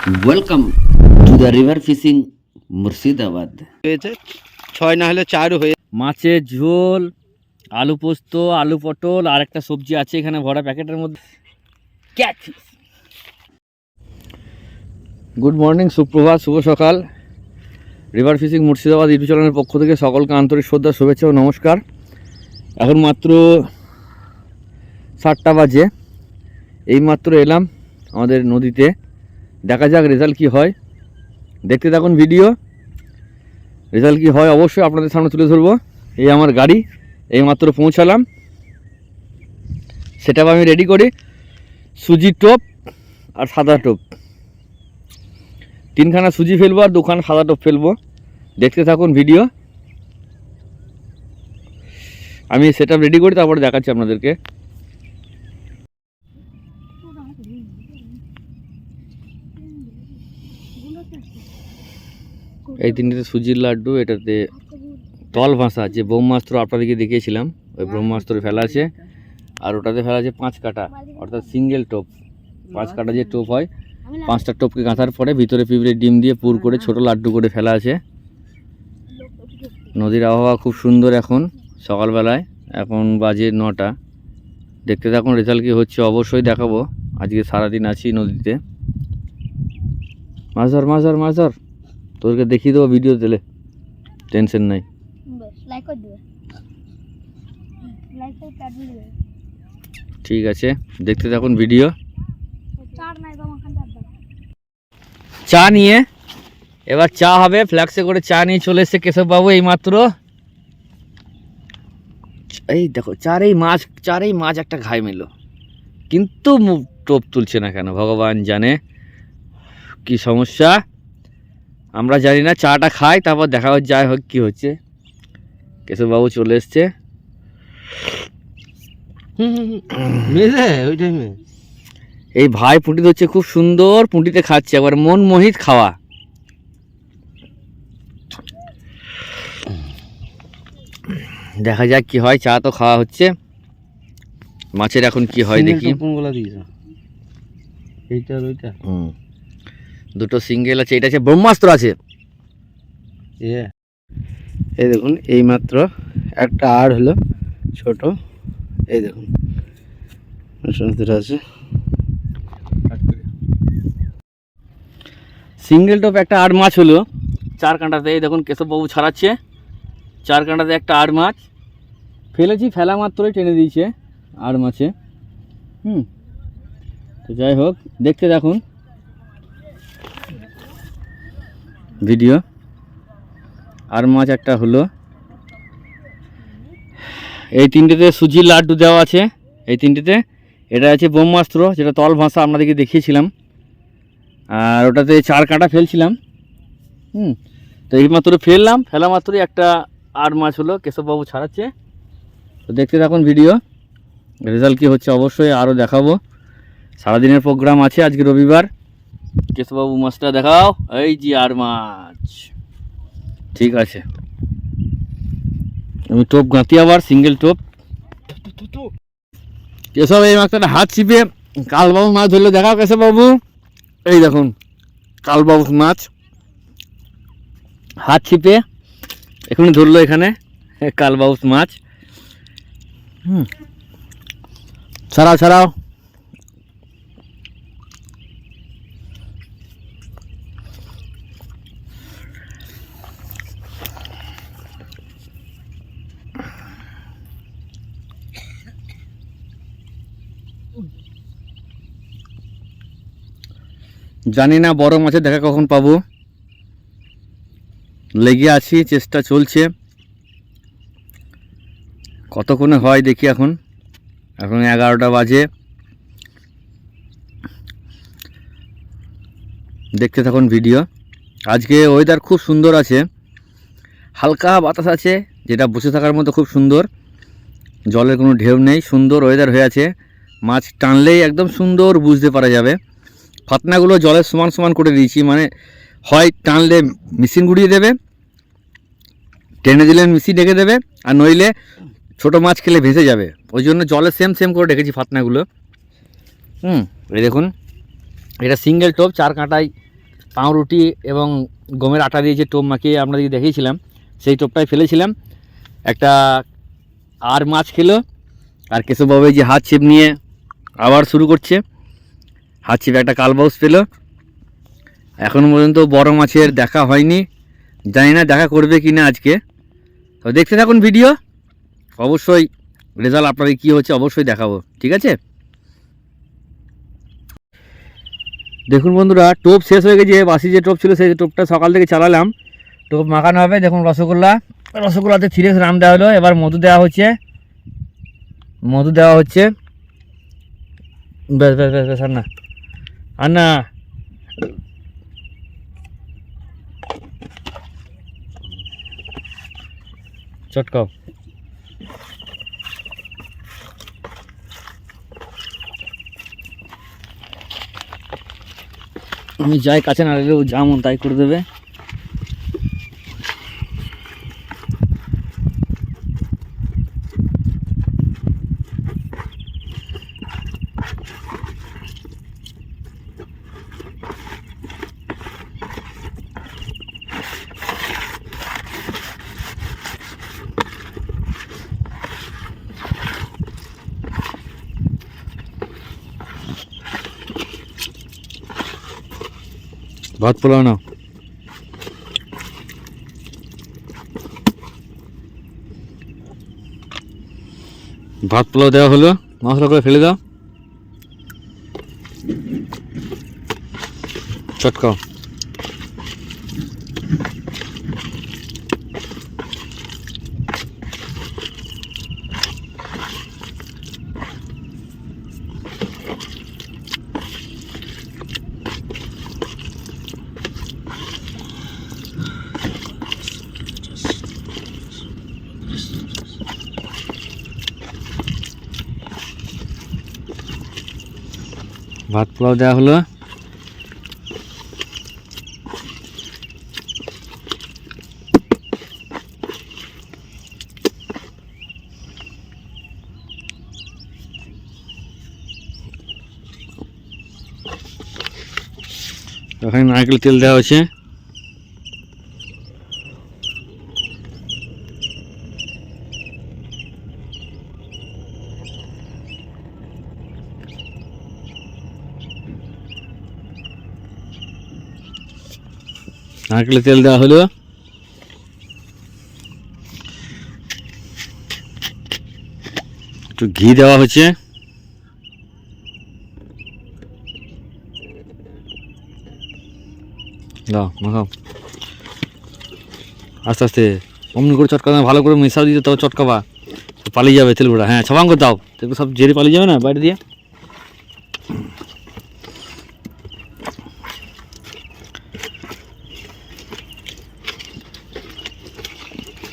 Welcome to the river fishing Murshidabad. হয়েছে 6 না হলে 4 হয়ে। মাছের ঝোল, আলু পোস্ত, আলু পটল আর একটা সবজি আছে এখানে ভরা প্যাকেটের মধ্যে। গুড মর্নিং, সুপ্রভাত, শুভ সকাল। রিভার ফিশিং মুর্শিদাবাদ ইউটিউব চ্যানেলের পক্ষ থেকে সকলকে আন্তরিক শ্রদ্ধা, শুভেচ্ছা ও নমস্কার। এখন মাত্র 7টা বাজে। এইমাত্র এলাম আমাদের নদীতে, দেখা যাক রেজাল্ট কি হয়। দেখতে থাকুন ভিডিও, রেজাল্ট কি হয় অবশ্যই আপনাদের সামনে তুলে ধরবো। এই আমার গাড়ি, এইমাত্র পৌঁছালাম। সেটা আমি রেডি করি, সুজি টোপ আর সাদা টোপ, 3খানা সুজি ফেলবো আর 2খানা সাদা টোপ ফেলবো। দেখতে থাকুন ভিডিও। আমি সেটা রেডি করি, তারপরে দেখাচ্ছি আপনাদেরকে। এই 3টিতে সুজির লাড্ডু, এটাতে তল ভাষা যে ব্রহ্মাস্ত্র আপনাদেরকে দেখিয়েছিলাম, ওই ব্রহ্মাস্ত্র ফেলা আছে। আর ওটাতে ফেলা আছে 5 কাটা, অর্থাৎ সিঙ্গেল টোপ। 5 কাটা যে টোপ হয়, 5টা টোপকে গাঁথার পরে ভিতরে পিঁপড়ে ডিম দিয়ে পুর করে ছোট লাড্ডু করে ফেলা আছে। নদীর আবহাওয়া খুব সুন্দর এখন সকালবেলায়, এখন বাজে 9টা। দেখতে থাকুন রেজাল্ট কী হচ্ছে অবশ্যই দেখাবো। আজকে সারাদিন আছি নদীতে। মাছ ধর মাছ ধর মাছ ধর, তোদেরকে দেখিয়ে দেবো ভিডিও দিলে, টেনশন নাই। ঠিক আছে, দেখতে থাকুন ভিডিও। চা নিয়ে এবার চা হবে, ফ্ল্যাক্সে করে চা নিয়ে চলে এসছে কেশববাবু এইমাত্র। এই দেখো চারেই মাছ একটা ঘাই মেল, কিন্তু টোপ তুলছে না কেন ভগবান জানে কি সমস্যা। আমরা জানি না, চাটা খাই তারপর দেখা যায় হোক কী হচ্ছে। কেশববাবু চলে এসছে। এই ভাই পুঁটি ধরছে, খুব সুন্দর পুঁটিতে খাচ্ছে, একবার মন মোহিত খাওয়া। দেখা যাক কি হয়। চা তো খাওয়া হচ্ছে, মাছের এখন কি হয় দেখি। দুটো সিঙ্গেল আছে, এটা আছে ব্রহ্মাস্ত্র আছে। এই দেখুন এইমাত্র একটা আর হলো ছোট, এই দেখুন আছে সিঙ্গেল টপ একটা আর মাছ হলো 4 কাঁটাতে। এই দেখুন কেশববাবু ছাড়াচ্ছে 4 কাঁটাতে একটা আর মাছ ফেলেছি, ফেলা মাত্রই টেনে দিয়েছে আর মাছে। তো যাই হোক, দেখতে দেখুন ভিডিও। আর মাছ একটা হলো। এই 3টেতে সুজির লাড্ডু দেওয়া আছে, এই 3টেতে। এটা আছে ব্রহ্মাস্ত্র, যেটা তল ভাষা আপনাদেরকে দেখিয়েছিলাম। আর ওটাতে 4 কাঁটা ফেলছিলাম। তো এইমাত্র ফেললাম, ফেলা মাত্রই একটা আর মাছ হলো। কেশববাবু ছাড়াচ্ছে, তো দেখতে থাকুন ভিডিও। রেজাল্ট কী হচ্ছে অবশ্যই আরও দেখাবো। সারাদিনের প্রোগ্রাম আছে, আজকে রবিবার। কেশববাবু মাছটা দেখাও, এই যে আর মাছ। ঠিক আছে, আমি টোপ গাঁতি, আবার সিঙ্গেল টোপ। কেশব এই মাছটা হাত চিপে কালবাবু মাছ ধরলে দেখাও কেশববাবু। এই দেখুন কালবাবু মাছ হাত ছিপে এখনই ধরলো এখানে কালবাউস মাছ। ছাড়াও ছাড়াও। জানি না বড় মাছের দেখা কখন পাবো, লেগে আছি, চেষ্টা চলছে। কতক্ষণে হয় দেখি। এখন 11টা বাজে। দেখতে থাকুন ভিডিও। আজকে ওয়েদার খুব সুন্দর আছে, হালকা বাতাস আছে, যেটা বসে থাকার মতো খুব সুন্দর। জলের কোনো ঢেউ নেই, সুন্দর ওয়েদার হয়ে আছে। মাছ টানলেই একদম সুন্দর বুঝতে পারা যাবে। ফাতনাগুলো জলের সমান সমান করে দিয়েছি, মানে হয় টানলে মেশিন গুড়িয়ে দেবে, টেনে দিলে মেশিন ডেকে দেবে, আর নইলে ছোটো মাছ খেলে ভেসে যাবে। ওই জন্য জলে সেম করে রেখেছি ফাতনাগুলো। এই দেখুন, এটা সিঙ্গেল টোপ, 4 কাঁটায় পাউরুটি এবং গমের আটা দিয়ে যে টোপ মাখিয়ে আপনাদেরকে দেখিয়েছিলাম, সেই টোপটাই ফেলেছিলাম। একটা আর মাছ খেলো, আর কেশববাবু যে হাত ছিপ নিয়ে আবার শুরু করছে। হাত ছিপে একটা কালবাউস পেলো। এখনও পর্যন্ত বড় মাছের দেখা হয়নি, জানি না দেখা করবে কি না আজকে। তো দেখতে থাকুন ভিডিও, অবশ্যই রেজাল্ট আপনাদের কী হচ্ছে অবশ্যই দেখাবো, ঠিক আছে? দেখুন বন্ধুরা, টোপ শেষ হয়ে গেছে। বাসি যে টোপ ছিল সেই টোপটা সকাল থেকে চালালাম, টোপ মাখানো হবে। দেখুন রসগোল্লাতে 3x রাম দেওয়া হলো। এবার মধু দেওয়া হচ্ছে, বেশ বেশ বেশ বেশ, আর না চটকাও। আমি যাই কাছে না লাগলেও যেমন তাই করে দেবে। ভাত পোলাও না, ভাত পোলাও দেওয়া হলো। মশলা করে ফেলে দাও, চটকাও। ভাত পোলাও দেওয়া হলো। ওখানে নারকেল তেল দেওয়া হয়েছে। নারকেলের তেল দেওয়া হলো। একটু ঘি দেওয়া হচ্ছে। দাও মাখাও আস্তে আস্তে, অমনি করে চটকাবে, ভালো করে মেশাও দিতে, তাও চটকাবা, পালিয়ে যাবে তেলগুলো। হ্যাঁ, ছবাং করে দাও, তেলগুলো সব জেরে পালিয়ে যাবে না বাইরে দিয়ে।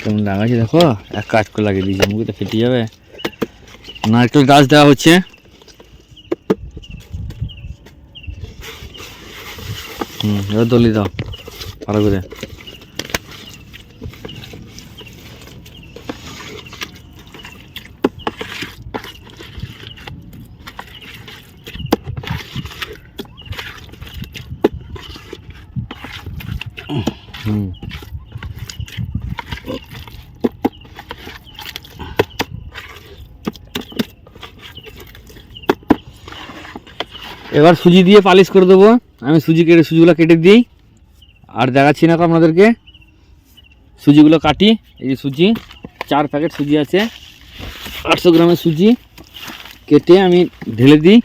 কেমন লাগাচ্ছে দেখো, এক কাজ করে লাগিয়ে দিয়েছি, মুখে তো ফেটে যাবে। নারকেল গাছ দেওয়া হচ্ছে। এবার দলি দাও ভালো করে। এবার সুজি দিয়ে পালিশ করে দেবো। আমি সুজিগুলো কেটে দিই, আর দেখাচ্ছি না আপনাদেরকে। সুজিগুলো কাটি, এই যে সুজি 4 প্যাকেট সুজি আছে, 800 গ্রামের সুজি কেটে আমি ঢেলে দিই,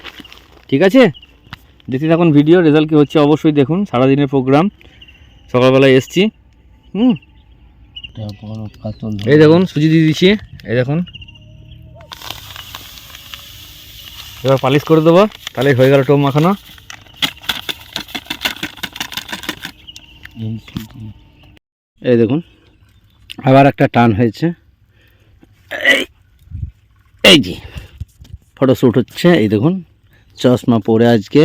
ঠিক আছে? দেখতে থাকুন ভিডিও, রেজাল্ট কী হচ্ছে অবশ্যই দেখুন। সারাদিনের প্রোগ্রাম, সকালবেলায় এসছি। এই দেখুন সুজি দিয়ে দিচ্ছি, এই দেখুন। এবার পালিশ করে দেবো, তাহলে হয়ে গেল টোপ মাখানো। এই দেখুন আবার একটা টান হয়েছে। এই যে ফটোশ্যুট হচ্ছে, এই দেখুন চশমা পরে আজকে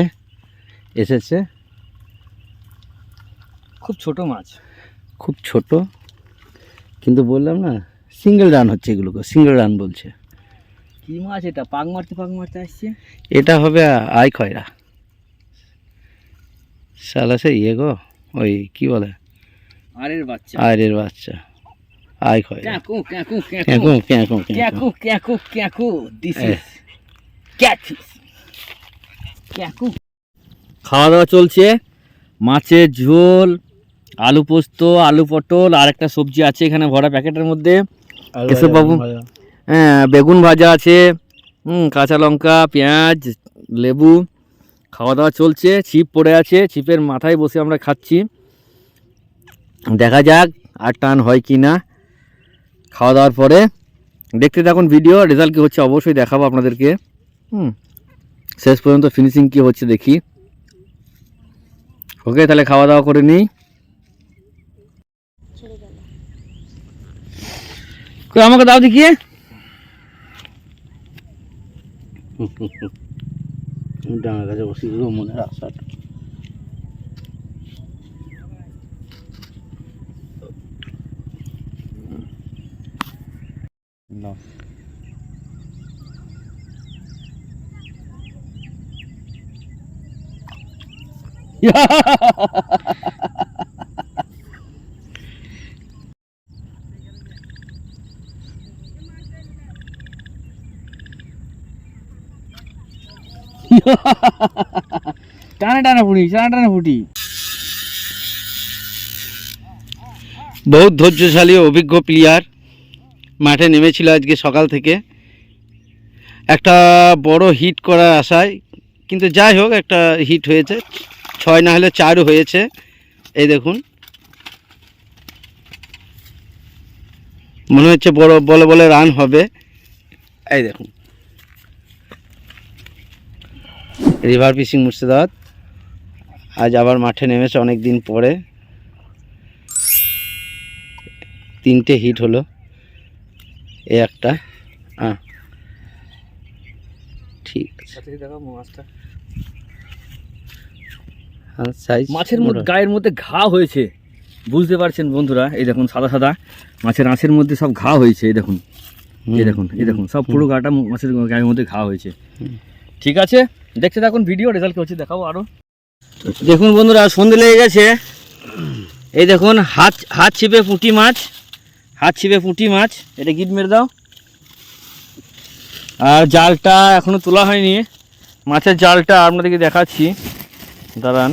এসেছে। খুব ছোট মাছ, খুব ছোট, কিন্তু বললাম না সিঙ্গেল রান হচ্ছে, এগুলোকে সিঙ্গেল রান বলছে। কি মাছ এটা? পাক মারতে আসছে। এটা হবে আই খয়রা, শালা সে ইয়ে গো। ওই কি বলে আরের বাচ্চা, আয়ের বাচ্চা, আয় খয় ক্যাকু ক্যাকু ক্যাঁকু ক্যাঁকু ক্যাকু ক্যাকু ক্যাকু, দিস ইজ ক্যাটফিশ ক্যাকু। খাওয়া দাওয়া চলছে, মাছের ঝোল, আলু পোস্ত, আলু পটল, আর একটা সবজি আছে এখানে ভরা প্যাকেটের মধ্যে। কেশববাবু, হ্যাঁ বেগুন ভাজা আছে, কাঁচা লঙ্কা, পেঁয়াজ, লেবু। খাওয়া দাওয়া চলছে, ছিপ পড়ে আছে, ছিপের মাথায় বসে আমরা খাচ্ছি। দেখা যাক আর টান হয় কি না খাওয়া দাওয়ার পরে। দেখতে থাকুন ভিডিও, রেজাল্ট কী হচ্ছে অবশ্যই দেখাবো আপনাদেরকে। শেষ পর্যন্ত ফিনিশিং কী হচ্ছে দেখি। ওকে, তাহলে খাওয়া দাওয়া করে নিই। আমাকে দাও দেখিয়ে। ডাঙার কাছে বসে মনের আশাটা না। টানা টানা ফুটি, টানা টানা ফুটি। বহুত ধৈর্যশালী ও অভিজ্ঞ প্লেয়ার মাঠে নেমেছিল আজকে সকাল থেকে একটা বড় হিট করার আশায়, কিন্তু যাই হোক একটা হিট হয়েছে, 6 না হলে 4ও হয়েছে। এই দেখুন, মনে হচ্ছে বড় বলে বলে রান হবে। এই দেখুন, রিভার ফিশিং মুর্শিদাবাদ আজ আবার মাঠে নেমেছে অনেক দিন পরে। 3টে হিট হলো, এই একটা। ঠিক আছে, সাইজ মাছের মধ্যে গায়ের মধ্যে ঘা হয়েছে, বুঝতে পারছেন বন্ধুরা। এই দেখুন সাদা সাদা মাছের আঁশের মধ্যে সব ঘা হয়েছে। এই দেখুন, এই দেখুন, এই দেখুন, সব পুরো গাটা মাছের গায়ের মধ্যে ঘা হয়েছে। ঠিক আছে, দেখতে থাকুন ভিডিও, রেজাল্ট হচ্ছে দেখাবো আরো। দেখুন বন্ধুরা, সন্ধে লেগে গেছে। এই দেখুন হাত ছিপে পুঁটি মাছ, হাত ছিপে পুঁটি মাছ। এটা গিট মেরে দাও। আর জালটা এখনো তোলা হয়নি, মাছের জালটা আপনাদেরকে দেখাচ্ছি, দাঁড়ান।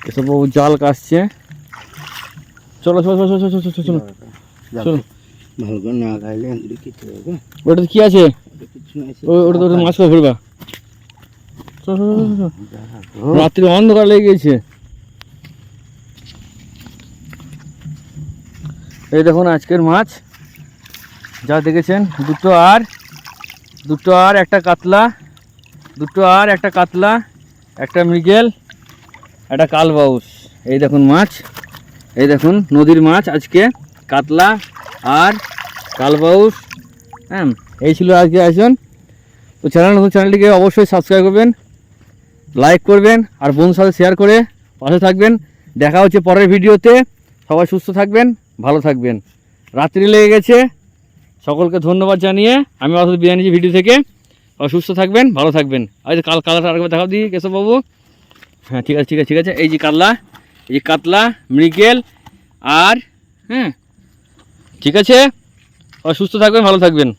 এসব জাল কাটছে। চলো চলো চলো চলো চলো চলো চলো চলো। ভালো করে না খাইলে কিছু হবে। ওটাতে কি আছে? ওটা তো মাছ করে ফেলবা। রাত্রি অন্ধকার লেগে গেছে। এই দেখুন আজকের মাছ যা দেখেছেন, দুটো আর একটা কাতলা, একটা মৃগেল, একটা কালবাউস। এই দেখুন মাছ, এই দেখুন নদীর মাছ আজকে, কাতলা আর কালবাউস। হ্যাঁ, এই ছিল আজকে আয়োজন। তো চ্যানেলটিকে অবশ্যই সাবস্ক্রাইব করবেন, লাইক করবেন, আর বন্ধুর সাথে শেয়ার করে পাশে থাকবেন। দেখা হচ্ছে পরের ভিডিওতে। সবাই সুস্থ থাকবেন, ভালো থাকবেন। রাত্রি লেগে গেছে, সকলকে ধন্যবাদ জানিয়ে আমি অত বিদায় নিচ্ছি ভিডিও থেকে। সুস্থ থাকবেন, ভালো থাকবেন। আর কালারটা আরেকবার দেখাও দিই কেশববাবু। হ্যাঁ ঠিক আছে ঠিক আছে ঠিক আছে। এই যে কাতলা, মৃগেল আর, হ্যাঁ ঠিক আছে। সুস্থ থাকবেন, ভালো থাকবেন।